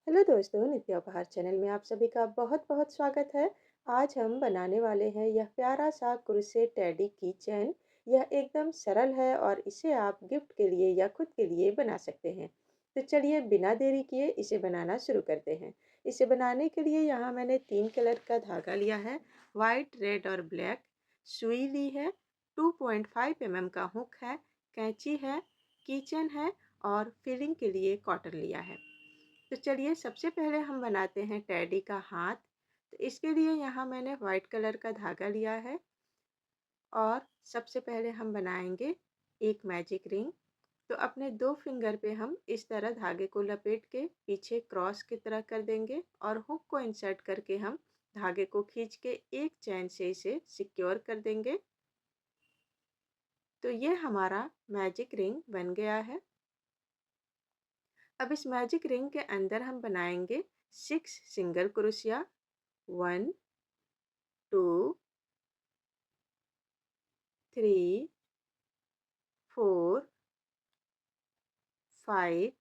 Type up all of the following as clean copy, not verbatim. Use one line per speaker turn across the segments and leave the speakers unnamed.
Hello दोस्तों, नित्य उपहार चैनल में आप सभी का बहुत बहुत स्वागत है। आज हम बनाने वाले हैं यह प्यारा सा क्रोशेट टेडी की चैन। यह एकदम सरल है और इसे आप गिफ्ट के लिए या खुद के लिए बना सकते हैं। तो चलिए बिना देरी किए इसे बनाना शुरू करते हैं। इसे बनाने के लिए यहाँ मैंने 3 कलर का धागा लिया है, वाइट, रेड और ब्लैक। सुई ली है, 2.5 mm का हुक है, कैंची है, कीचेन है और फिलिंग के लिए कॉटन लिया है। तो चलिए सबसे पहले हम बनाते हैं टेडी का हाथ। तो इसके लिए यहाँ मैंने वाइट कलर का धागा लिया है और सबसे पहले हम बनाएंगे एक मैजिक रिंग। तो अपने 2 फिंगर पे हम इस तरह धागे को लपेट के पीछे क्रॉस की तरह कर देंगे और हुक को इंसर्ट करके हम धागे को खींच के एक चैन से इसे सिक्योर कर देंगे। तो ये हमारा मैजिक रिंग बन गया है। अब इस मैजिक रिंग के अंदर हम बनाएंगे 6 सिंगल क्रोशिया। 1 2 3 4 5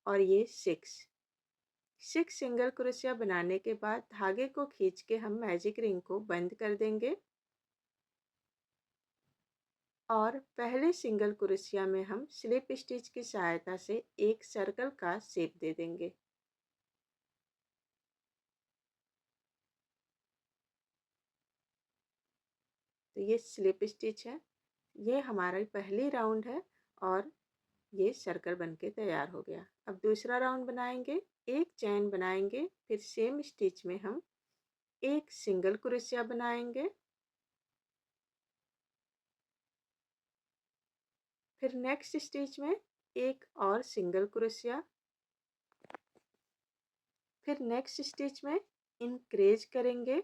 और ये 6 सिंगल क्रोशिया बनाने के बाद धागे को खींच के हम मैजिक रिंग को बंद कर देंगे और पहले सिंगल क्रोशिया में हम स्लिप स्टिच की सहायता से एक सर्कल का शेप दे देंगे। तो ये स्लिप स्टिच है, ये हमारा पहली राउंड है और ये सर्कल बनके तैयार हो गया। अब दूसरा राउंड बनाएंगे, एक चैन बनाएंगे, फिर सेम स्टिच में हम एक सिंगल क्रोशिया बनाएंगे, फिर नेक्स्ट स्टिच में एक और सिंगल क्रोशिया, फिर नेक्स्ट स्टिच में इंक्रीज करेंगे,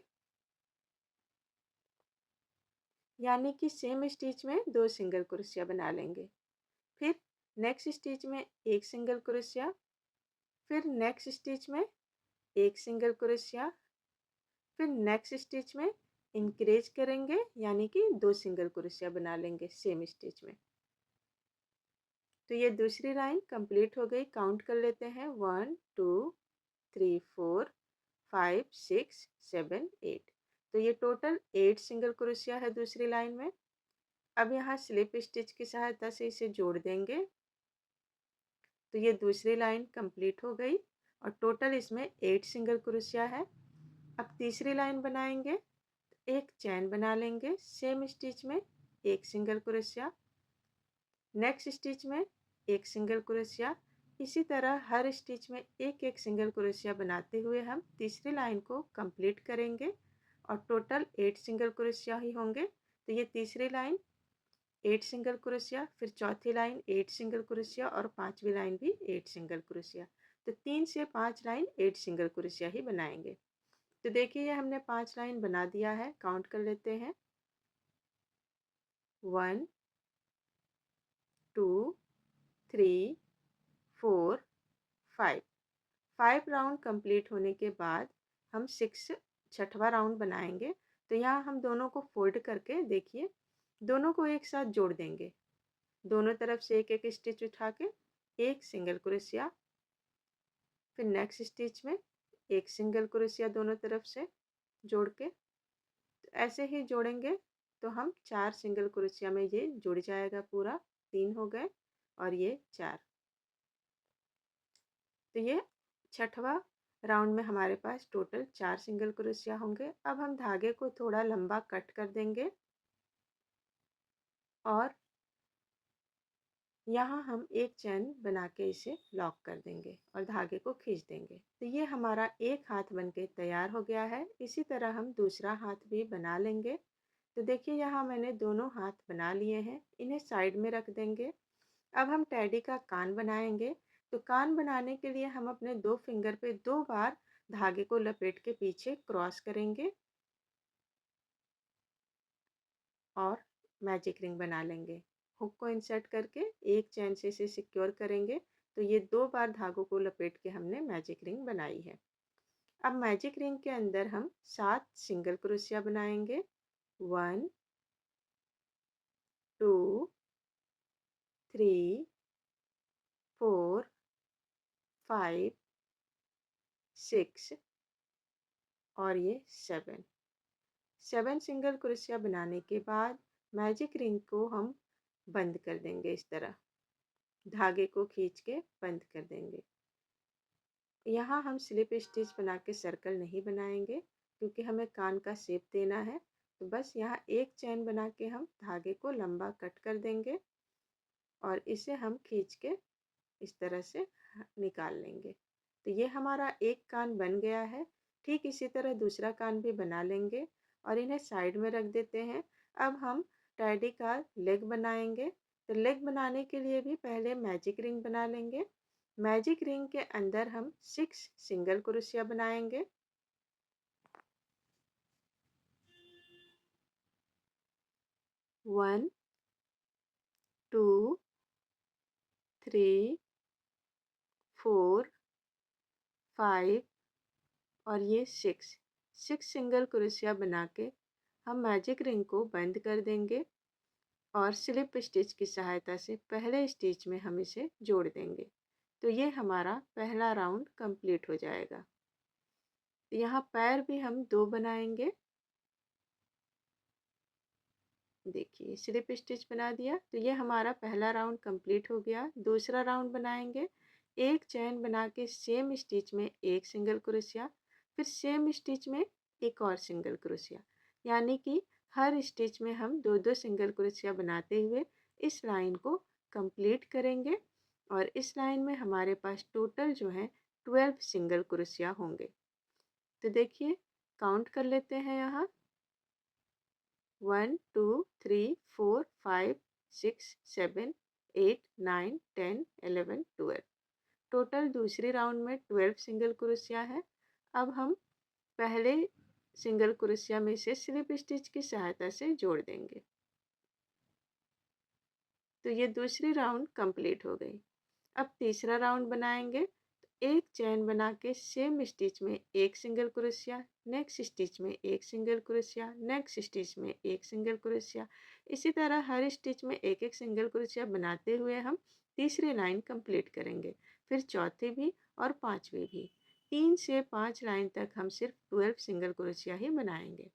यानी कि सेम स्टिच में 2 सिंगल क्रोशिया बना लेंगे। फिर नेक्स्ट स्टिच में एक सिंगल क्रोशिया, फिर नेक्स्ट स्टिच में एक सिंगल क्रोशिया, फिर नेक्स्ट स्टिच में इंक्रीज करेंगे, यानी कि 2 सिंगल क्रोशिया बना लेंगे सेम स्टिच में। तो ये दूसरी लाइन कंप्लीट हो गई। काउंट कर लेते हैं, 1 2 3 4 5 6 7 8। तो ये टोटल 8 सिंगल क्रोशिया है दूसरी लाइन में। अब यहाँ स्लिप स्टिच की सहायता से इसे जोड़ देंगे। तो ये दूसरी लाइन कंप्लीट हो गई और टोटल इसमें 8 सिंगल क्रोशिया है। अब तीसरी लाइन बनाएंगे, एक चैन बना लेंगे, सेम स्टिच में एक सिंगल क्रोशिया, नेक्स्ट स्टिच में एक सिंगल क्रोशिया। इसी तरह हर स्टिच में एक एक सिंगल क्रोशिया बनाते हुए हम तीसरी लाइन को कंप्लीट करेंगे और टोटल 8 सिंगल क्रोशिया ही होंगे। तो ये तीसरी लाइन 8 सिंगल क्रोशिया, फिर चौथी लाइन 8 सिंगल क्रोशिया और पांचवी लाइन भी 8 सिंगल क्रोशिया। तो 3 से 5 लाइन 8 सिंगल क्रोशिया ही बनाएंगे। तो देखिए ये हमने 5 लाइन बना दिया है। काउंट कर लेते हैं, 1 2 3 4 5। 5 राउंड कंप्लीट होने के बाद हम छठवां राउंड बनाएंगे। तो यहाँ हम दोनों को फोल्ड करके देखिए दोनों को एक साथ जोड़ देंगे। दोनों तरफ से एक एक स्टिच उठा के एक सिंगल क्रोशिया, फिर नेक्स्ट स्टिच में एक सिंगल क्रोशिया दोनों तरफ से जोड़ के, तो ऐसे ही जोड़ेंगे तो हम 4 सिंगल क्रोशिया में ये जुड़ जाएगा पूरा। 3 हो गए और ये 4। तो ये छठवां राउंड में हमारे पास टोटल 4 सिंगल क्रोशिया होंगे। अब हम धागे को थोड़ा लंबा कट कर देंगे और यहाँ हम एक चैन बना के इसे लॉक कर देंगे और धागे को खींच देंगे। तो ये हमारा एक हाथ बनके तैयार हो गया है। इसी तरह हम दूसरा हाथ भी बना लेंगे। तो देखिए यहाँ मैंने दोनों हाथ बना लिए हैं, इन्हें साइड में रख देंगे। अब हम टेडी का कान बनाएंगे। तो कान बनाने के लिए हम अपने 2 फिंगर पे 2 बार धागे को लपेट के पीछे क्रॉस करेंगे और मैजिक रिंग बना लेंगे। हुक को इंसर्ट करके एक चैन से इसे सिक्योर करेंगे। तो ये 2 बार धागों को लपेट के हमने मैजिक रिंग बनाई है। अब मैजिक रिंग के अंदर हम 7 सिंगल क्रोशिया बनाएंगे। 1 2 3 4 5 6 और ये 7। 7 सिंगल क्रोशिया बनाने के बाद मैजिक रिंग को हम बंद कर देंगे। इस तरह धागे को खींच के बंद कर देंगे। यहाँ हम स्लिप स्टिच बना के सर्कल नहीं बनाएंगे क्योंकि हमें कान का शेप देना है। तो बस यहाँ एक चैन बना के हम धागे को लंबा कट कर देंगे और इसे हम खींच के इस तरह से निकाल लेंगे। तो ये हमारा एक कान बन गया है। ठीक इसी तरह दूसरा कान भी बना लेंगे और इन्हें साइड में रख देते हैं। अब हम टेडी का लेग बनाएंगे। तो लेग बनाने के लिए भी पहले मैजिक रिंग बना लेंगे। मैजिक रिंग के अंदर हम 6 सिंगल क्रोशिया बनाएंगे। 1 2 3 4 5 और ये 6 सिंगल क्रोशिया बना के हम मैजिक रिंग को बंद कर देंगे और स्लिप स्टिच की सहायता से पहले स्टिच में हम इसे जोड़ देंगे। तो ये हमारा पहला राउंड कंप्लीट हो जाएगा। तो यहाँ पैर भी हम 2 बनाएंगे। देखिए स्लिप स्टिच बना दिया। तो ये हमारा पहला राउंड कंप्लीट हो गया। दूसरा राउंड बनाएंगे। एक चैन बना के सेम स्टिच में एक सिंगल क्रोशिया, फिर सेम स्टिच में एक और सिंगल क्रोशिया, यानी कि हर स्टिच में हम 2-2 सिंगल क्रोशिया बनाते हुए इस लाइन को कंप्लीट करेंगे और इस लाइन में हमारे पास टोटल जो है 12 सिंगल क्रोशिया होंगे। तो देखिए काउंट कर लेते हैं यहाँ 1 2 3 4 5 6 7 8 9 10 11 12। टोटल दूसरे राउंड में 12 सिंगल क्रोशिया है। अब हम पहले सिंगल क्रोशिया में से स्लिप स्टिच की सहायता से जोड़ देंगे। तो ये दूसरी राउंड कंप्लीट हो गई। अब तीसरा राउंड बनाएंगे। तो एक चैन बना के सेम स्टिच में एक सिंगल क्रोशिया, नेक्स्ट स्टिच में एक सिंगल क्रोशिया, नेक्स्ट स्टिच में एक सिंगल क्रोशिया, इसी तरह हर स्टिच में एक एक सिंगल क्रोशिया बनाते हुए हम तीसरी लाइन कंप्लीट करेंगे। फिर चौथी भी और पांचवी भी। 3 से 5 लाइन तक हम सिर्फ 12 सिंगल क्रोशिया ही बनाएंगे।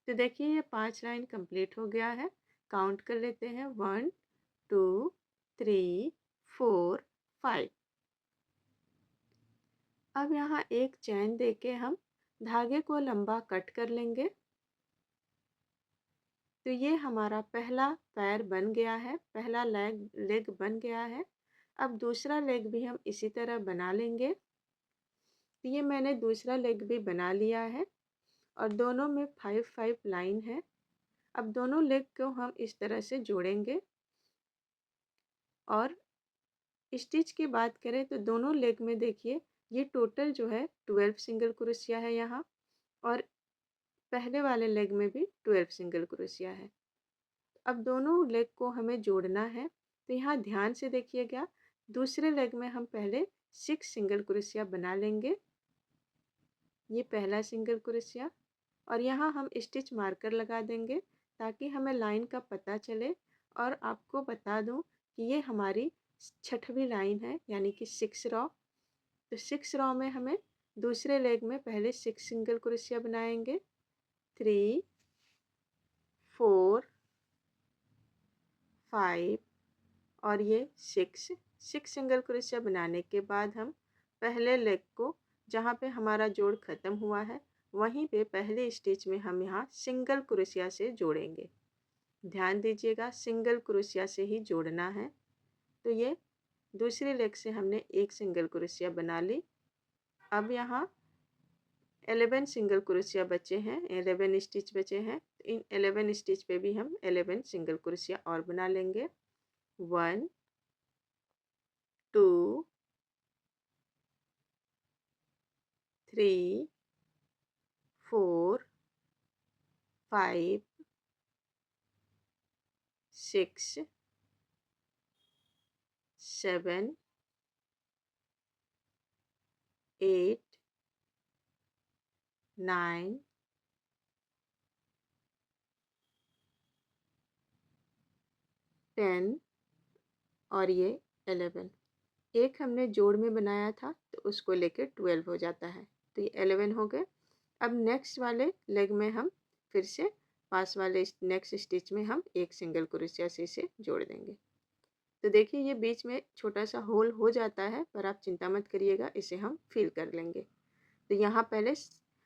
तो देखिए ये 5 लाइन कंप्लीट हो गया है। काउंट कर लेते हैं 1 2 3 4 5। अब यहाँ एक चैन देके हम धागे को लंबा कट कर लेंगे। तो ये हमारा पहला पैर बन गया है, पहला लेग बन गया है। अब दूसरा लेग भी हम इसी तरह बना लेंगे। तो ये मैंने दूसरा लेग भी बना लिया है और दोनों में 5-5 लाइन है। अब दोनों लेग को हम इस तरह से जोड़ेंगे और स्टिच की बात करें तो दोनों लेग में देखिए ये टोटल जो है 12 सिंगल क्रोशिया है यहाँ और पहले वाले लेग में भी 12 सिंगल क्रोशिया है। अब दोनों लेग को हमें जोड़ना है। तो यहाँ ध्यान से देखिएगा, दूसरे लेग में हम पहले 6 सिंगल क्रोशिया बना लेंगे। ये पहला सिंगल क्रोशिया और यहाँ हम स्टिच मार्कर लगा देंगे ताकि हमें लाइन का पता चले। और आपको बता दूँ कि ये हमारी छठवीं लाइन है, यानी कि 6 रॉ। तो 6 रॉ में हमें दूसरे लेग में पहले 6 सिंगल क्रोशिया बनाएंगे। 3 4 5 और ये 6 सिंगल क्रोशिया बनाने के बाद हम पहले लेग को, जहाँ पे हमारा जोड़ ख़त्म हुआ है, वहीं पे पहले स्टिच में हम यहाँ सिंगल क्रोशिया से जोड़ेंगे। ध्यान दीजिएगा, सिंगल क्रोशिया से ही जोड़ना है। तो ये दूसरे लेग से हमने एक सिंगल क्रोशिया बना ली। अब यहाँ 11 सिंगल क्रोशिया बचे हैं, 11 स्टिच बचे हैं। इन 11 स्टिच पे भी हम 11 सिंगल क्रोशिया और बना लेंगे। 1 2 3 4 5 6 7 8 9 10 और ये 11। एक हमने जोड़ में बनाया था तो उसको लेके 12 हो जाता है। तो ये 11 हो गए। अब नेक्स्ट वाले लेग में हम फिर से पास वाले नेक्स्ट स्टिच में हम एक सिंगल क्रोशिया से इसे जोड़ देंगे। तो देखिए ये बीच में छोटा सा होल हो जाता है, पर आप चिंता मत करिएगा, इसे हम फिल कर लेंगे। तो यहाँ पहले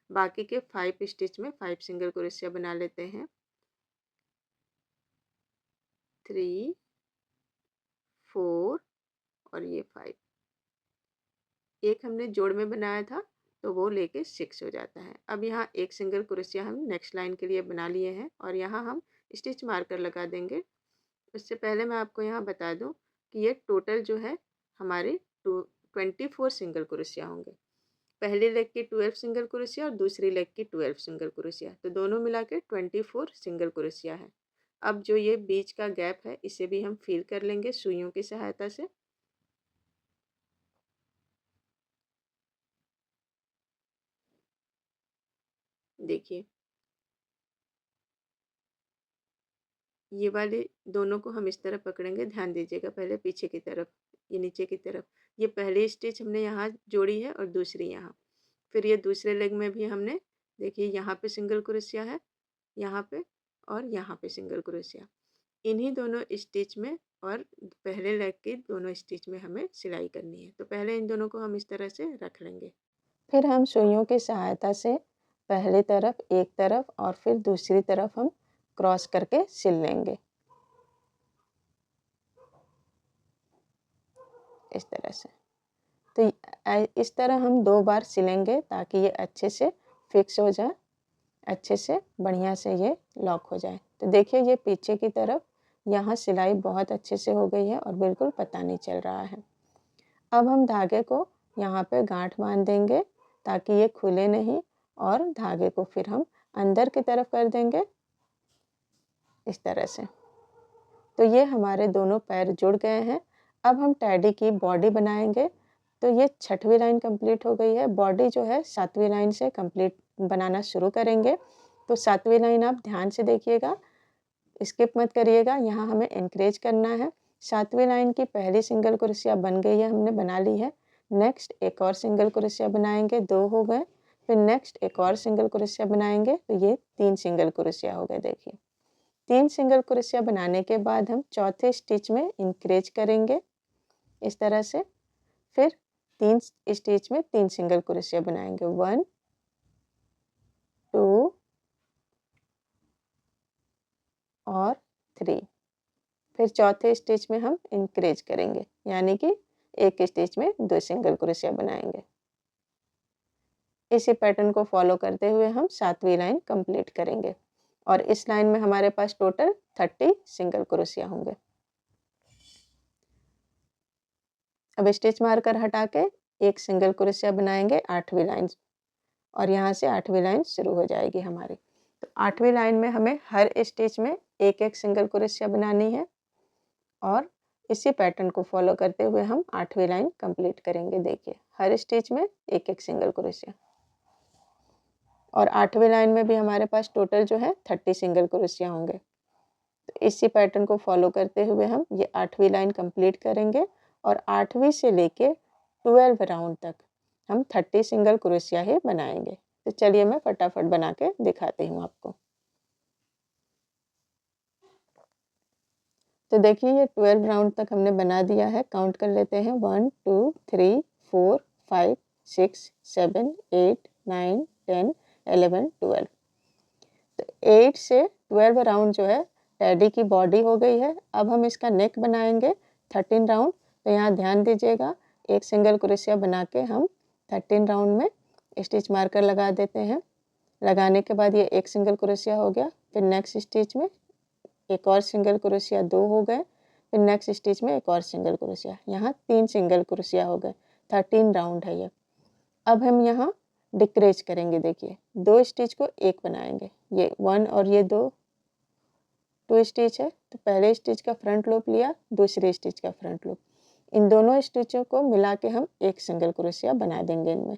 बाकी के 5 स्टिच में 5 सिंगल क्रोशिया बना लेते हैं। 3 4 और ये 5। एक हमने जोड़ में बनाया था तो वो लेके 6 हो जाता है। अब यहाँ एक सिंगल क्रोशिया हम नेक्स्ट लाइन के लिए बना लिए हैं और यहाँ हम स्टिच मार्कर लगा देंगे। उससे पहले मैं आपको यहाँ बता दूँ कि ये टोटल जो है हमारे 24 सिंगल क्रोशिया होंगे। पहले लेग की 12 सिंगल क्रोशिया और दूसरी लेग की 12 सिंगल क्रोशिया, तो दोनों मिला के 24 सिंगल क्रोशिया है। अब जो ये बीच का गैप है इसे भी हम फिल कर लेंगे सुइयों की सहायता से। देखिए ये वाले दोनों को हम इस तरह पकड़ेंगे, ध्यान दीजिएगा, पहले पीछे की तरफ, ये नीचे की तरफ। ये पहली स्टिच हमने यहाँ जोड़ी है और दूसरी यहाँ। फिर ये दूसरे लेग में भी हमने, देखिए यहाँ पे सिंगल क्रोशिया है, यहाँ पे और यहाँ पे सिंगल क्रोशिया। इन्हीं दोनों स्टिच में और पहले लेग के दोनों स्टिच में हमें सिलाई करनी है। तो पहले इन दोनों को हम इस तरह से रख लेंगे। फिर हम सुइयों की सहायता से पहली तरफ एक तरफ और फिर दूसरी तरफ हम क्रॉस करके सिल लेंगे इस तरह से। तो इस तरह हम 2 बार सिलेंगे ताकि ये अच्छे से फिक्स हो जाए, अच्छे से बढ़िया से ये लॉक हो जाए। तो देखिए ये पीछे की तरफ यहाँ सिलाई बहुत अच्छे से हो गई है और बिल्कुल पता नहीं चल रहा है। अब हम धागे को यहाँ पे गांठ बांध देंगे ताकि ये खुले नहीं, और धागे को फिर हम अंदर की तरफ कर देंगे इस तरह से। तो ये हमारे दोनों पैर जुड़ गए हैं। अब हम टेडी की बॉडी बनाएंगे। तो ये 6वीं लाइन कंप्लीट हो गई है। बॉडी जो है 7वीं लाइन से कंप्लीट बनाना शुरू करेंगे। तो 7वीं लाइन आप ध्यान से देखिएगा, स्किप मत करिएगा, यहाँ हमें इंक्रीज करना है। 7वीं लाइन की पहली सिंगल क्रोशिया बन गई है, हमने बना ली है। नेक्स्ट एक और सिंगल क्रोशिया बनाएंगे, 2 हो गए। फिर नेक्स्ट एक और सिंगल क्रोशिया बनाएंगे, तो ये 3 सिंगल क्रोशिया हो गए। देखिए 3 सिंगल क्रोशिया बनाने के बाद हम चौथे स्टिच में इंक्रीज करेंगे इस तरह से। फिर 3 स्टिच में 3 सिंगल क्रोशिया बनाएंगे, 1 2 और 3। फिर चौथे स्टिच में हम इंक्रीज करेंगे, यानी कि एक स्टिच में 2 सिंगल क्रोशिया बनाएंगे। इसी पैटर्न को फॉलो करते हुए हम 7वीं लाइन कंप्लीट करेंगे और इस लाइन में हमारे पास टोटल 30 सिंगल क्रोशिया होंगे। अब स्टिच मार्कर हटा के एक सिंगल क्रोशिया बनाएंगे 8वीं लाइन, और यहाँ से 8वीं लाइन शुरू हो जाएगी हमारी। तो 8वीं लाइन में हमें हर स्टिच में एक एक सिंगल क्रोशिया बनानी है और इसी पैटर्न को फॉलो करते हुए हम 8वीं लाइन कंप्लीट करेंगे। देखिए हर स्टिच में एक एक सिंगल क्रोशिया, और 8वीं लाइन में भी हमारे पास टोटल जो है 30 सिंगल क्रोशिया होंगे। तो इसी पैटर्न को फॉलो करते हुए हम ये 8वीं लाइन कंप्लीट करेंगे और 8वीं से लेके 12 राउंड तक हम 30 सिंगल क्रोशिया ही बनाएंगे। तो चलिए मैं फटाफट बना के दिखाती हूँ आपको। तो देखिए ये 12 राउंड तक हमने बना दिया है। काउंट कर लेते हैं, 1 2 3 4 5 6 7 8 9 10 11 12। तो 8 से 12 राउंड जो है टेडी की बॉडी हो गई है। अब हम इसका नेक बनाएंगे 13 राउंड। तो यहाँ ध्यान दीजिएगा, एक सिंगल क्रोशिया बना के हम 13 राउंड में स्टिच मार्कर लगा देते हैं। लगाने के बाद ये एक सिंगल क्रोशिया हो गया। फिर नेक्स्ट स्टिच में एक और सिंगल क्रोशिया, 2 हो गए। फिर नेक्स्ट स्टिच में एक और सिंगल क्रोशिया, यहाँ 3 सिंगल क्रोशिया हो गए। 13 राउंड है ये। अब हम यहाँ डिक्रीज करेंगे। देखिए 2 स्टिच को एक बनाएंगे, ये 1 और ये 2 स्टिच है। तो पहले स्टिच का फ्रंट लूप लिया, दूसरे स्टिच का फ्रंट लूप, इन दोनों स्टिचों को मिला के हम एक सिंगल क्रोशिया बना देंगे इनमें।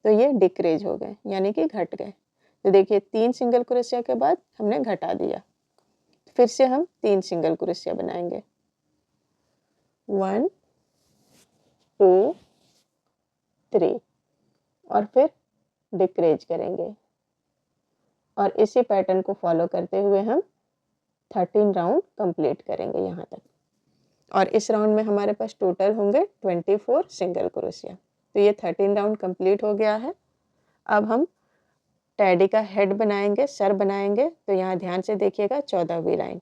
तो ये डिक्रीज हो गए, यानी कि घट गए। तो देखिए 3 सिंगल क्रोशिया के बाद हमने घटा दिया। फिर से हम 3 सिंगल क्रोशिया बनाएंगे, 1 2 3, और फिर डिक्रीज करेंगे। और इसी पैटर्न को फॉलो करते हुए हम 13 राउंड कंप्लीट करेंगे यहाँ तक। और इस राउंड में हमारे पास टोटल होंगे 24 सिंगल क्रोशिया। तो ये 13 राउंड कंप्लीट हो गया है। अब हम टेडी का हेड बनाएंगे, सर बनाएंगे। तो यहाँ ध्यान से देखिएगा 14वीं लाइन।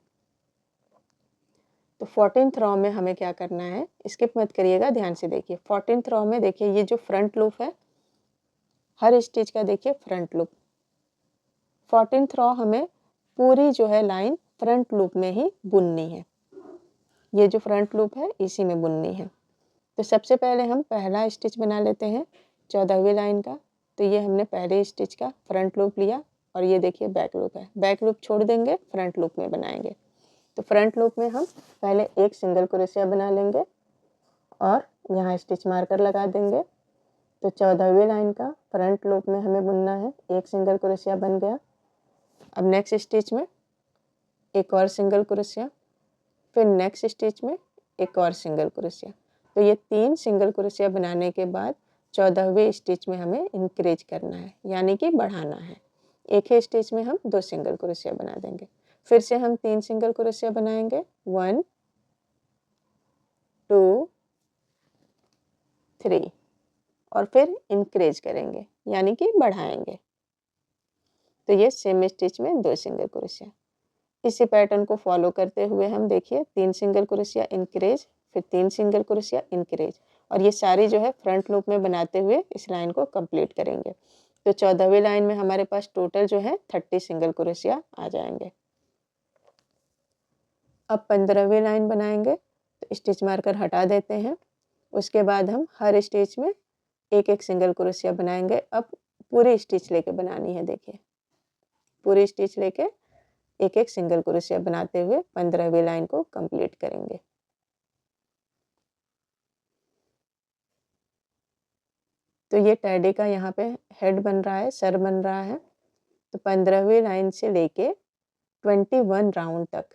तो 14th रो में हमें क्या करना है, स्किप मत करिएगा, ध्यान से देखिए। 14th रो में देखिए ये जो फ्रंट लूप है, हर स्टिच का देखिए फ्रंट लूप। 14th रो हमें पूरी जो है लाइन फ्रंट लूप में ही बुननी है। ये जो फ्रंट लूप है इसी में बुननी है। तो सबसे पहले हम पहला स्टिच बना लेते हैं 14वीं लाइन का। तो ये हमने पहले स्टिच का फ्रंट लूप लिया और ये देखिए बैक लूप है। बैक लूप छोड़ देंगे, फ्रंट लूप में बनाएंगे। तो फ्रंट लूप में हम पहले एक सिंगल क्रोशिया बना लेंगे और यहाँ स्टिच मार्कर लगा देंगे। तो 14वीं लाइन का फ्रंट लूप में हमें बुनना है, एक सिंगल क्रोशिया बन गया। अब नेक्स्ट स्टिच में एक और सिंगल क्रोशिया, फिर नेक्स्ट स्टिच में एक और सिंगल क्रोशिया। तो ये 3 सिंगल क्रोशिया बनाने के बाद 14वें स्टिच में हमें इंक्रीज करना है, यानी कि बढ़ाना है। एक ही स्टिच में हम 2 सिंगल क्रोशिया बना देंगे। फिर से हम 3 सिंगल क्रोशिया बनाएंगे, 1 2 3, और फिर इंक्रीज करेंगे यानी कि बढ़ाएंगे। तो ये सेम स्टिच में 2 सिंगल क्रोशिया। इसी पैटर्न को फॉलो करते हुए हम देखिए 3 सिंगल क्रोशिया इंक्रीज, फिर 3 सिंगल क्रोशिया इंक्रीज, और ये सारी जो है फ्रंट लूप में बनाते हुए इस लाइन को कंप्लीट करेंगे। तो 14वीं लाइन में हमारे पास टोटल जो है 30 सिंगल क्रोशिया आ जाएंगे। अब 15वीं लाइन बनाएंगे। तो स्टिच मार्कर हटा देते हैं। उसके बाद हम हर स्टिच में एक एक सिंगल क्रोशिया बनाएंगे। अब पूरी स्टिच लेके बनानी है। देखिए पूरी स्टिच लेके एक एक सिंगल क्रोशिया बनाते हुए 15वीं लाइन को कंप्लीट करेंगे। तो ये टेडी का यहाँ पे हेड बन रहा है, सर बन रहा है। तो 15वीं लाइन से लेके 21 राउंड तक,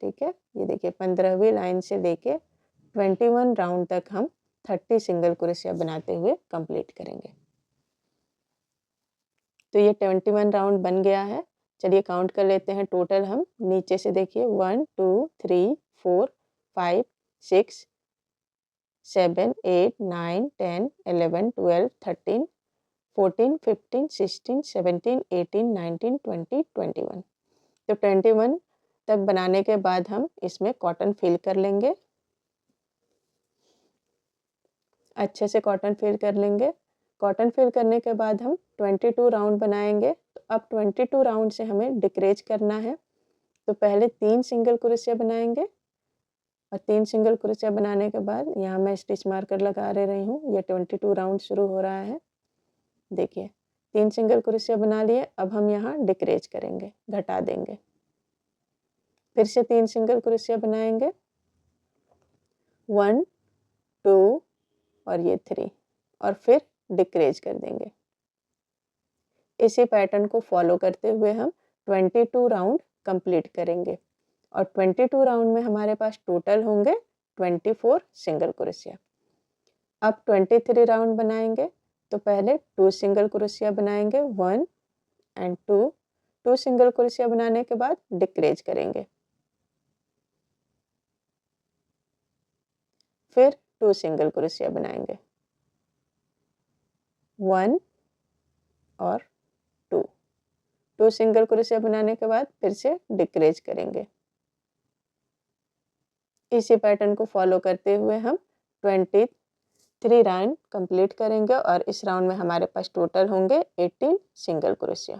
ठीक है, ये देखिए 15वीं लाइन से लेके 21 राउंड तक हम 30 सिंगल क्रोशिया बनाते हुए कंप्लीट करेंगे। तो ये 21 राउंड बन गया है। चलिए काउंट कर लेते हैं टोटल हम। नीचे से देखिए 1 2 3 4 5 6 7 8 9 10 11 12 13 14 15 16 17 18 19 20 21। तो 21 तक बनाने के बाद हम इसमें कॉटन फिल कर लेंगे, अच्छे से कॉटन फिल कर लेंगे। कॉटन फिल करने के बाद हम 22 राउंड बनाएंगे। तो अब 22 राउंड से हमें डिक्रीज करना है। तो पहले 3 सिंगल क्रोशिया बनाएंगे और 3 सिंगल क्रोशिया बनाने के बाद यहाँ मैं स्टिच मार्कर लगा रही हूँ। ये 22 राउंड शुरू हो रहा है। देखिए 3 सिंगल क्रोशिया बना लिए। अब हम यहाँ डिक्रीज करेंगे, घटा देंगे। फिर से 3 सिंगल क्रोशिया बनाएंगे, 1 2 और ये 3, और फिर डिक्रीज कर देंगे। इसी पैटर्न को फॉलो करते हुए हम 22 राउंड कंप्लीट करेंगे। और 22 राउंड में हमारे पास टोटल होंगे 24 सिंगल क्रोशिया। अब 23 राउंड बनाएंगे। तो पहले 2 सिंगल क्रोशिया बनाएंगे, 1 एंड 2। 2 सिंगल क्रोशिया बनाने के बाद डिक्रीज करेंगे, फिर 2 सिंगल क्रोशिया बनाएंगे, 1 और 2। 2 सिंगल क्रोशिया बनाने के बाद फिर से डिक्रीज करेंगे। इसी पैटर्न को फॉलो करते हुए हम 23 राउंड कंप्लीट करेंगे और इस राउंड में हमारे पास टोटल होंगे 18 सिंगल क्रोशिया।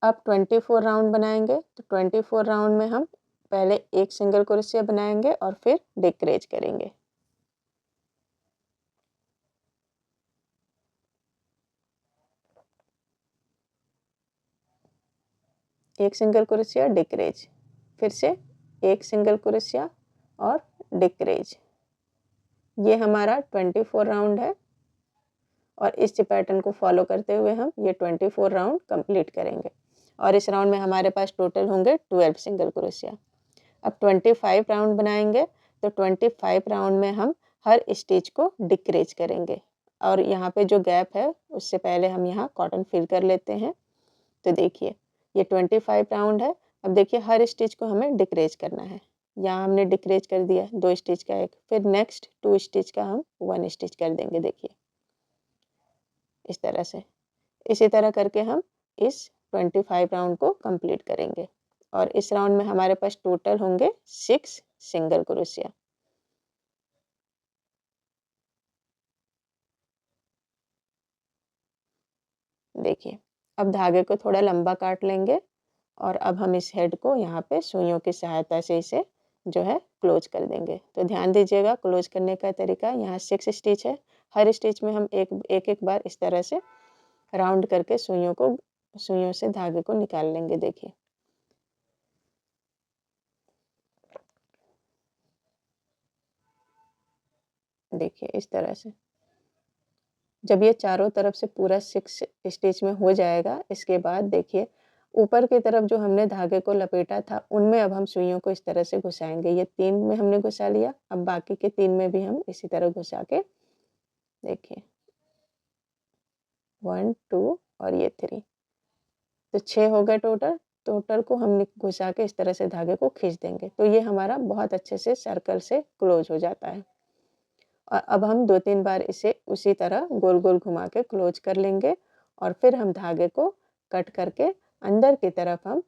अब 24 राउंड बनाएंगे। तो 24 राउंड में हम पहले एक सिंगल क्रोशिया बनाएंगे और फिर डिक्रीज करेंगे। एक सिंगल क्रोशिया, डिक्रीज, फिर से एक सिंगल क्रोशिया और डिक्रीज। ये हमारा 24 राउंड है और इस पैटर्न को फॉलो करते हुए हम ये 24 राउंड कंप्लीट करेंगे। और इस राउंड में हमारे पास टोटल होंगे 12 सिंगल क्रोशिया। अब 25 राउंड बनाएंगे। तो 25 राउंड में हम हर स्टिच को डिक्रीज करेंगे। और यहाँ पे जो गैप है उससे पहले हम यहाँ कॉटन फिल कर लेते हैं। तो देखिए ये 25 राउंड है। अब देखिए हर स्टिच को हमें डिक्रीज करना है। यहाँ हमने डिक्रीज कर दिया 2 स्टिच का एक, फिर नेक्स्ट 2 स्टिच का हम 1 स्टिच कर देंगे। देखिए इस तरह से, इसी तरह करके हम इस 25 राउंड को कंप्लीट करेंगे। और इस राउंड में हमारे पास टोटल होंगे 6 सिंगल क्रोशिया। देखिए अब धागे को थोड़ा लंबा काट लेंगे और अब हम इस हेड को यहाँ पे सुइयों की सहायता से इसे जो है क्लोज कर देंगे। तो ध्यान दीजिएगा क्लोज करने का तरीका, यहाँ 6 स्टिच है, हर स्टिच में हम एक बार इस तरह से राउंड करके सुइयों से धागे को निकाल लेंगे। देखिए देखिए इस तरह से जब ये चारों तरफ से पूरा 6 स्टिच में हो जाएगा, इसके बाद देखिए ऊपर की तरफ जो हमने धागे को लपेटा था उनमें अब हम सुइयों को इस तरह से घुसाएंगे। ये 3 में हमने घुसा लिया, अब बाकी के 3 में भी हम इसी तरह घुसा के देखिए 1 2 और ये 3, तो 6 हो गए टोटल। टोटल को हम घुसा के इस तरह से धागे को खींच देंगे, तो ये हमारा बहुत अच्छे से सर्कल से क्लोज हो जाता है। और अब हम 2-3 बार इसे उसी तरह गोल गोल घुमा के क्लोज कर लेंगे और फिर हम धागे को कट करके अंदर की तरफ हम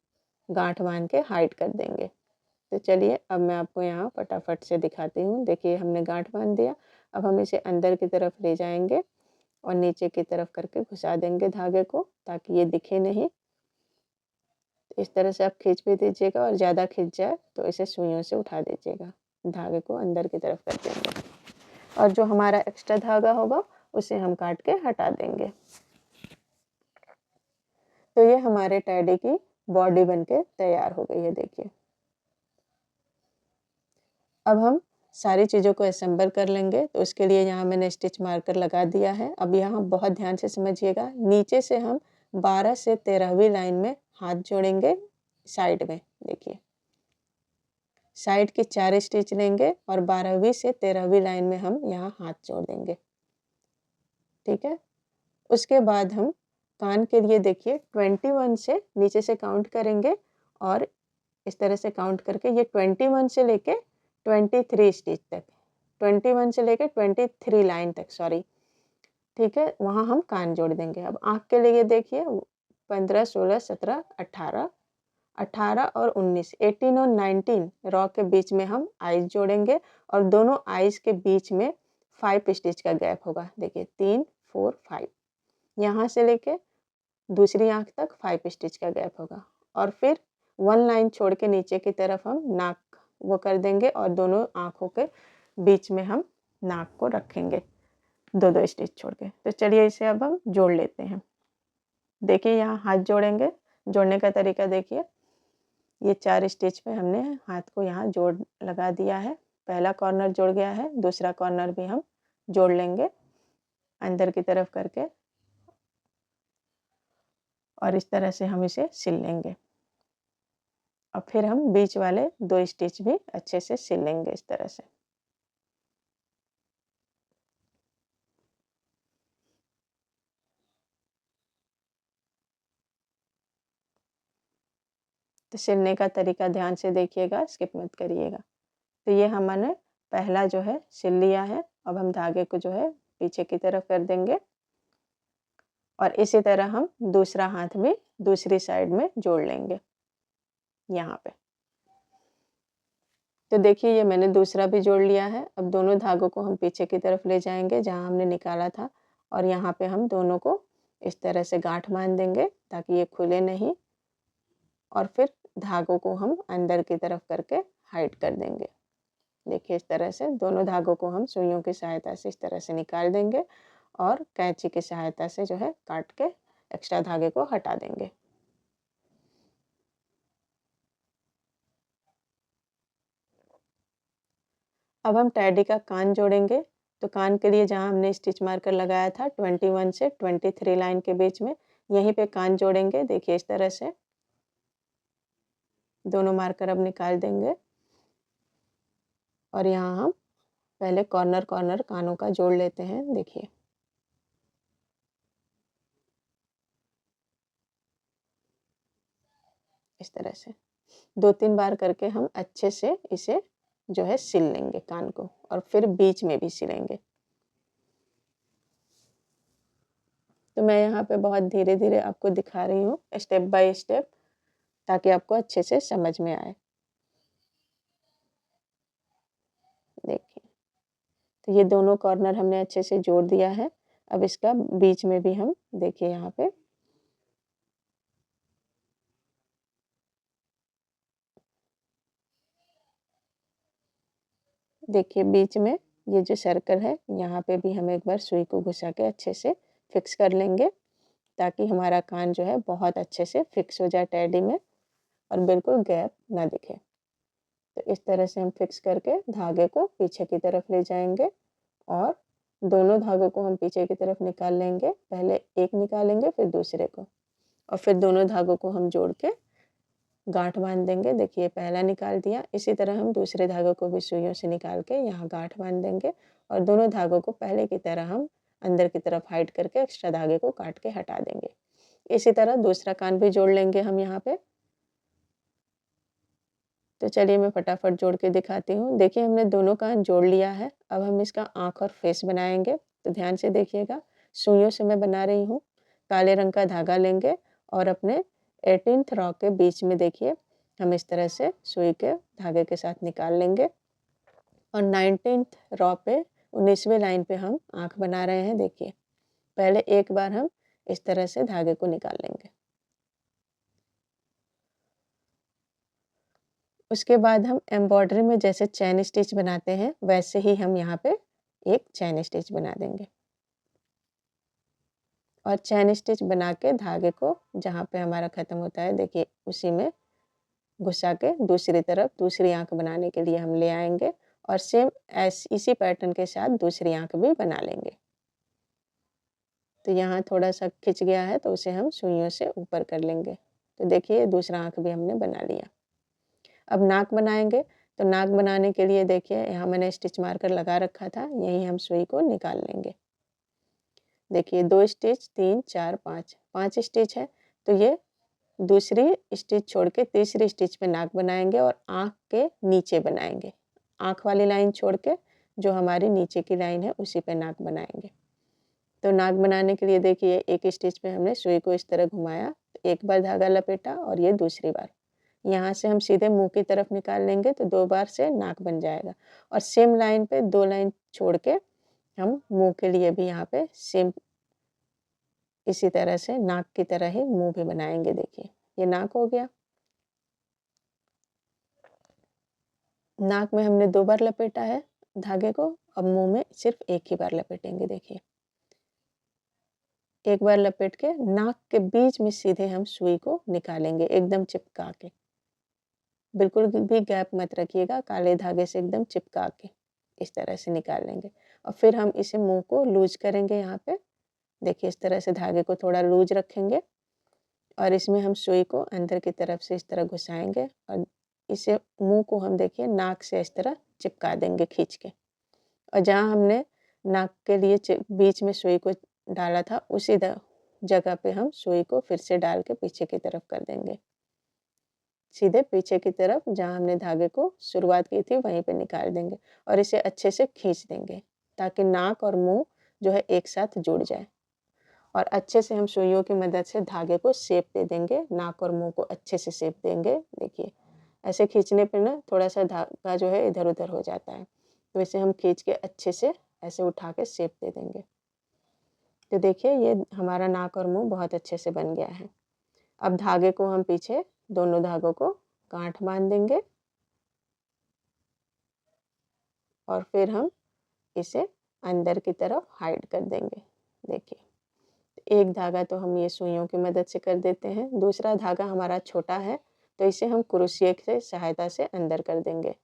गांठ बांध के हाइड कर देंगे। तो चलिए अब मैं आपको यहाँ फटाफट से दिखाती हूँ। देखिए हमने गांठ बांध दिया, अब हम इसे अंदर की तरफ ले जाएंगे और नीचे की तरफ करके घुसा देंगे धागे को ताकि ये दिखे नहीं। इस तरह से आप खींच भी दीजिएगा और ज़्यादा खींच जाए तो इसे सुइयों से उठा दीजिएगा, धागे को अंदर की तरफ कर देंगे और जो हमारा एक्स्ट्रा धागा होगा उसे हम काट के हटा देंगे। तो ये हमारे टेडी की बॉडी बनके तैयार हो गई है। देखिए अब हम सारी चीज़ों को असेंबल कर लेंगे, तो उसके लिए यहाँ मैंने स्टिच मार्कर लगा दिया है। अब यहाँ बहुत ध्यान से समझिएगा, नीचे से हम 12 से 13वीं लाइन में हाथ जोड़ेंगे साइड में। देखिए साइड की 4 स्टिच लेंगे और 12वीं से 13वीं लाइन में हम यहाँ हाथ जोड़ देंगे। ठीक है, उसके बाद हम कान के लिए देखिए 21 से नीचे से काउंट करेंगे और इस तरह से काउंट करके ये 21 से लेके 23 स्टिच तक, 21 से लेके 23 लाइन तक, सॉरी, ठीक है, वहाँ हम कान जोड़ देंगे। अब आँख के लिए देखिए 15 16 17 18 18 और 19, 18 और 19 रॉ के बीच में हम आइज जोड़ेंगे और दोनों आइज के बीच में 5 स्टिच का गैप होगा। देखिए 3 4 5, यहाँ से लेके दूसरी आँख तक 5 स्टिच का गैप होगा और फिर 1 लाइन छोड़ के नीचे की तरफ हम नाक वो कर देंगे और दोनों आँखों के बीच में हम नाक को रखेंगे 2-2 स्टिच छोड़ के। तो चलिए इसे अब हम जोड़ लेते हैं। देखिए यहाँ हाथ जोड़ेंगे, जोड़ने का तरीका देखिए, ये 4 स्टिच पे हमने हाथ को यहाँ जोड़ लगा दिया है। पहला कॉर्नर जुड़ गया है, दूसरा कॉर्नर भी हम जोड़ लेंगे अंदर की तरफ करके और इस तरह से हम इसे सिल लेंगे और फिर हम बीच वाले 2 स्टिच भी अच्छे से सिल लेंगे इस तरह से। तो सिलने का तरीका ध्यान से देखिएगा, स्किप मत करिएगा। तो ये हमने पहला जो है सिल लिया है। अब हम धागे को जो है पीछे की तरफ कर देंगे और इसी तरह हम दूसरा हाथ भी दूसरी साइड में जोड़ लेंगे यहाँ पे। तो देखिए ये मैंने दूसरा भी जोड़ लिया है। अब दोनों धागों को हम पीछे की तरफ ले जाएंगे जहाँ हमने निकाला था और यहाँ पे हम दोनों को इस तरह से गांठ बांध देंगे ताकि ये खुले नहीं और फिर धागों को हम अंदर की तरफ करके हाइड कर देंगे। देखिए इस तरह से दोनों धागों को हम सुइयों की सहायता से इस तरह से निकाल देंगे और कैंची की सहायता से जो है काट के एक्स्ट्रा धागे को हटा देंगे। अब हम टेडी का कान जोड़ेंगे। तो कान के लिए जहाँ हमने स्टिच मार्कर लगाया था 21 से 23 लाइन के बीच में, यहीं पे कान जोड़ेंगे। देखिए इस तरह से दोनों मार्कर अब निकाल देंगे और यहाँ हम पहले कॉर्नर कॉर्नर कानों का जोड़ लेते हैं। देखिए इस तरह से 2-3 बार करके हम अच्छे से इसे जो है सिल लेंगे कान को, और फिर बीच में भी सिलेंगे। तो मैं यहाँ पे बहुत धीरे धीरे आपको दिखा रही हूँ, स्टेप बाय स्टेप, ताकि आपको अच्छे से समझ में आए। देखिए तो ये दोनों कॉर्नर हमने अच्छे से जोड़ दिया है। अब इसका बीच में भी हम देखिए यहाँ पे देखिए बीच में ये जो सर्कल है यहाँ पे भी हम एक बार सुई को घुसा के अच्छे से फिक्स कर लेंगे, ताकि हमारा कान जो है बहुत अच्छे से फिक्स हो जाए टेडी में और बिल्कुल गैप ना दिखे। तो इस तरह से हम फिक्स करके धागे को पीछे की तरफ ले जाएंगे और दोनों धागों को हम पीछे की तरफ निकाल लेंगे। पहले एक निकालेंगे फिर दूसरे को, और फिर दोनों धागों को हम जोड़ के गांठ बांध देंगे। देखिए पहला निकाल दिया, इसी तरह हम दूसरे धागों को भी सुइयों से निकाल के यहाँ गांठ बांध देंगे, और दोनों धागों को पहले की तरह हम अंदर की तरफ हाइड करके एक्स्ट्रा धागे को काट के हटा देंगे। इसी तरह दूसरा कान भी जोड़ लेंगे हम यहाँ पे। तो चलिए मैं फटाफट जोड़ के दिखाती हूँ। देखिए हमने दोनों कान जोड़ लिया है। अब हम इसका आँख और फेस बनाएंगे। तो ध्यान से देखिएगा, सुइयों से मैं बना रही हूँ। काले रंग का धागा लेंगे और अपने 18th रॉ के बीच में देखिए हम इस तरह से सुई के धागे के साथ निकाल लेंगे, और 19th रॉ पे 19वीं लाइन पे हम आँख बना रहे हैं। देखिए पहले एक बार हम इस तरह से धागे को निकाल लेंगे। उसके बाद हम एम्ब्रॉयडरी में जैसे चैन स्टिच बनाते हैं वैसे ही हम यहाँ पे एक चैन स्टिच बना देंगे, और चैन स्टिच बना के धागे को जहाँ पे हमारा ख़त्म होता है देखिए उसी में घुसा के दूसरी तरफ दूसरी आँख बनाने के लिए हम ले आएंगे, और सेम इसी पैटर्न के साथ दूसरी आँख भी बना लेंगे। तो यहाँ थोड़ा सा खिंच गया है तो उसे हम सुइयों से ऊपर कर लेंगे। तो देखिए दूसरा आँख भी हमने बना लिया। अब नाक बनाएंगे। तो नाक बनाने के लिए देखिए यहाँ मैंने स्टिच मार्कर लगा रखा था, यहीं हम सुई को निकाल लेंगे। देखिए 2 स्टिच 3 4 5 स्टिच है। तो ये दूसरी स्टिच छोड़ के तीसरी स्टिच पे नाक बनाएंगे और आँख के नीचे बनाएंगे। आँख वाली लाइन छोड़ के जो हमारी नीचे की लाइन है उसी पे नाक बनाएंगे। तो नाक बनाने के लिए देखिए एक स्टिच पे हमने सुई को इस तरह घुमाया, एक बार धागा लपेटा और ये दूसरी बार। यहाँ से हम सीधे मुंह की तरफ निकाल लेंगे तो 2 बार से नाक बन जाएगा, और सेम लाइन पे 2 लाइन छोड़ के हम मुंह के लिए भी यहाँ पे सेम इसी तरह से नाक की तरह ही मुंह भी बनाएंगे। देखिए ये नाक हो गया। नाक में हमने 2 बार लपेटा है धागे को, अब मुंह में सिर्फ एक ही बार लपेटेंगे। देखिए एक बार लपेट के नाक के बीच में सीधे हम सुई को निकालेंगे, एकदम चिपका के। बिल्कुल भी गैप मत रखिएगा, काले धागे से एकदम चिपका के इस तरह से निकाल लेंगे, और फिर हम इसे मुंह को लूज करेंगे। यहाँ पे देखिए इस तरह से धागे को थोड़ा लूज रखेंगे, और इसमें हम सुई को अंदर की तरफ से इस तरह घुसाएंगे, और इसे मुंह को हम देखिए नाक से इस तरह चिपका देंगे खींच के, और जहाँ हमने नाक के लिए बीच में सुई को डाला था उसी जगह पे हम सुई को फिर से डाल के पीछे की तरफ कर देंगे, सीधे पीछे की तरफ जहाँ हमने धागे को शुरुआत की थी वहीं पे निकाल देंगे, और इसे अच्छे से खींच देंगे ताकि नाक और मुंह जो है एक साथ जुड़ जाए, और अच्छे से हम सुइयों की मदद से धागे को शेप दे देंगे, नाक और मुंह को अच्छे से शेप देंगे। देखिए ऐसे खींचने पे ना थोड़ा सा धागा जो है इधर उधर हो जाता है, तो इसे हम खींच के अच्छे से ऐसे उठा के शेप दे देंगे। तो देखिए ये हमारा नाक और मुंह बहुत अच्छे से बन गया है। अब धागे को हम पीछे दोनों धागों को गांठ बांध देंगे, और फिर हम इसे अंदर की तरफ हाइड कर देंगे। देखिए एक धागा तो हम ये सुइयों की मदद से कर देते हैं, दूसरा धागा हमारा छोटा है तो इसे हम क्रोशिया से सहायता से अंदर कर देंगे।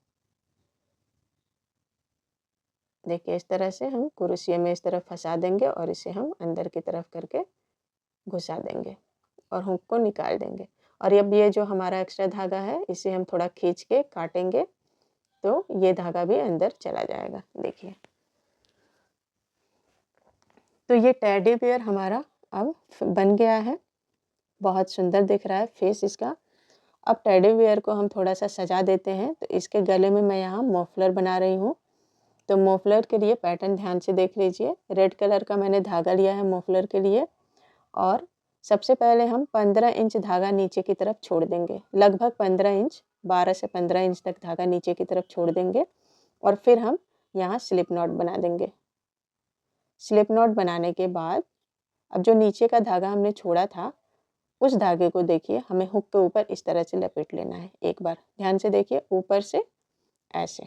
देखिए इस तरह से हम क्रोशिया में इस तरफ फंसा देंगे और इसे हम अंदर की तरफ करके घुसा देंगे और हुक को निकाल देंगे। और अब ये जो हमारा एक्स्ट्रा धागा है इसे हम थोड़ा खींच के काटेंगे, तो ये धागा भी अंदर चला जाएगा। देखिए, तो ये टेडी बियर हमारा अब बन गया है, बहुत सुंदर दिख रहा है फेस इसका। अब टेडी बियर को हम थोड़ा सा सजा देते हैं। तो इसके गले में मैं यहाँ मफलर बना रही हूँ। तो मफलर के लिए पैटर्न ध्यान से देख लीजिए। रेड कलर का मैंने धागा लिया है मफलर के लिए, और सबसे पहले हम 15 इंच धागा नीचे की तरफ छोड़ देंगे, लगभग 15 इंच, 12 से 15 इंच तक धागा नीचे की तरफ छोड़ देंगे। और फिर हम यहाँ स्लिप नॉट बना देंगे। स्लिप नॉट बनाने के बाद अब जो नीचे का धागा हमने छोड़ा था, उस धागे को देखिए हमें हुक के ऊपर इस तरह से लपेट लेना है। एक बार ध्यान से देखिए, ऊपर से ऐसे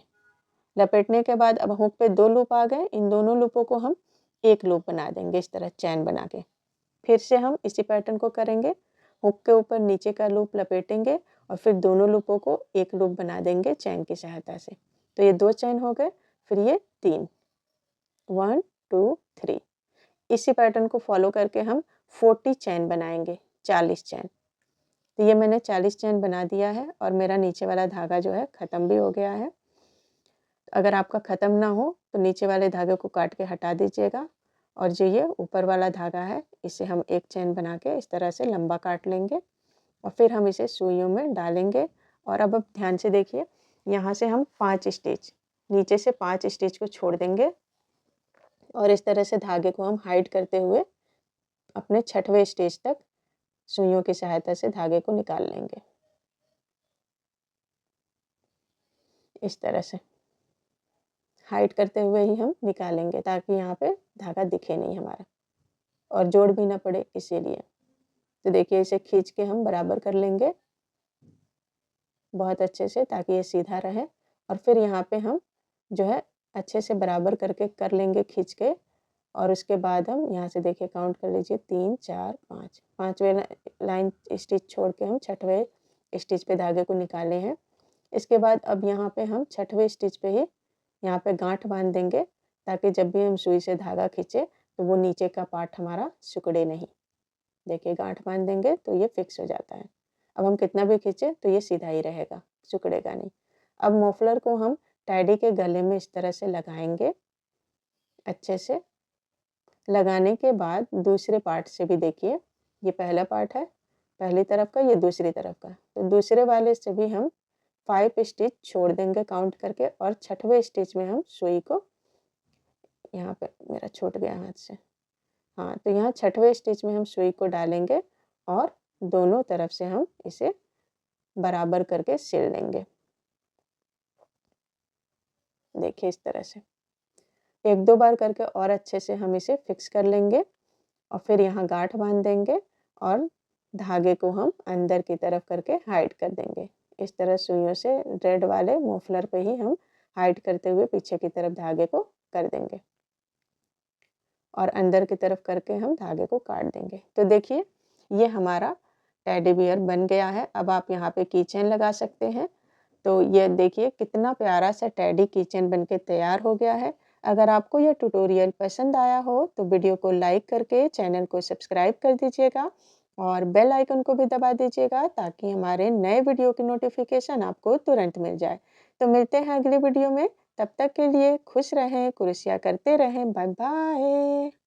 लपेटने के बाद अब हुक पे 2 लूप आ गए। इन दोनों लूपों को हम एक लूप बना देंगे, इस तरह चैन बना के। फिर से हम इसी पैटर्न को करेंगे। हुक के ऊपर नीचे का लूप लपेटेंगे और फिर दोनों लूपों को एक लूप बना देंगे चैन की सहायता से। तो ये 2 चैन हो गए, फिर ये 3, 1 2 3। इसी पैटर्न को फॉलो करके हम 40 चैन बनाएंगे, 40 चैन। तो ये मैंने 40 चैन बना दिया है और मेरा नीचे वाला धागा जो है ख़त्म भी हो गया है। अगर आपका ख़त्म ना हो तो नीचे वाले धागे को काट के हटा दीजिएगा, और जो ये ऊपर वाला धागा है इसे हम एक चैन बना के इस तरह से लंबा काट लेंगे और फिर हम इसे सुइयों में डालेंगे। और अब ध्यान से देखिए, यहाँ से हम 5 स्टिच, नीचे से 5 स्टिच को छोड़ देंगे और इस तरह से धागे को हम हाइड करते हुए अपने 6वें स्टिच तक सुइयों की सहायता से धागे को निकाल लेंगे, इस तरह से हाइड करते हुए ही हम निकालेंगे ताकि यहाँ पे धागा दिखे नहीं हमारा और जोड़ भी ना पड़े, इसीलिए। तो देखिए, इसे खींच के हम बराबर कर लेंगे बहुत अच्छे से, ताकि ये सीधा रहे। और फिर यहाँ पे हम जो है अच्छे से बराबर करके कर लेंगे खींच के। और उसके बाद हम यहाँ से देखिए काउंट कर लीजिए, 3 4 5, 5वें लाइन स्टिच छोड़ के हम 6वें स्टिच पे धागे को निकाले हैं। इसके बाद अब यहाँ पे हम 6वें स्टिच पे ही यहाँ पे गांठ बांध देंगे, ताकि जब भी हम सुई से धागा खींचे तो वो नीचे का पार्ट हमारा सिकुड़े नहीं। देखिए, गांठ बांध देंगे तो ये फिक्स हो जाता है। अब हम कितना भी खींचे तो ये सीधा ही रहेगा, सिकुड़ेगा नहीं। अब मफलर को हम टेडी के गले में इस तरह से लगाएंगे अच्छे से। लगाने के बाद दूसरे पार्ट से भी देखिए, ये पहला पार्ट है पहली तरफ का, ये दूसरी तरफ का। तो दूसरे वाले से भी हम 5 स्टिच छोड़ देंगे काउंट करके, और 6वें स्टिच में हम सुई को, यहाँ पे मेरा छूट गया हाथ से, हाँ, तो यहाँ 6वें स्टिच में हम सुई को डालेंगे और दोनों तरफ से हम इसे बराबर करके सिल लेंगे। देखिए, इस तरह से 1-2 बार करके और अच्छे से हम इसे फिक्स कर लेंगे और फिर यहाँ गांठ बांध देंगे और धागे को हम अंदर की तरफ करके हाइड कर देंगे। इस तरह सुइयों से रेड वाले मफलर पे ही हम हाइड करते हुए पीछे की तरफ धागे को कर देंगे और अंदर की तरफ करके हम धागे को काट देंगे। तो देखिए, ये हमारा टेडी बियर बन गया है। अब आप यहाँ पे की चेन लगा सकते हैं। तो ये देखिए कितना प्यारा सा टेडी की चेन बनके तैयार हो गया है। अगर आपको यह ट्यूटोरियल पसंद आया हो तो वीडियो को लाइक करके चैनल को सब्सक्राइब कर दीजिएगा और बेल आइकन को भी दबा दीजिएगा, ताकि हमारे नए वीडियो की नोटिफिकेशन आपको तुरंत मिल जाए। तो मिलते हैं अगली वीडियो में, तब तक के लिए खुश रहें, कुर्सियाँ करते रहें। Bye bye.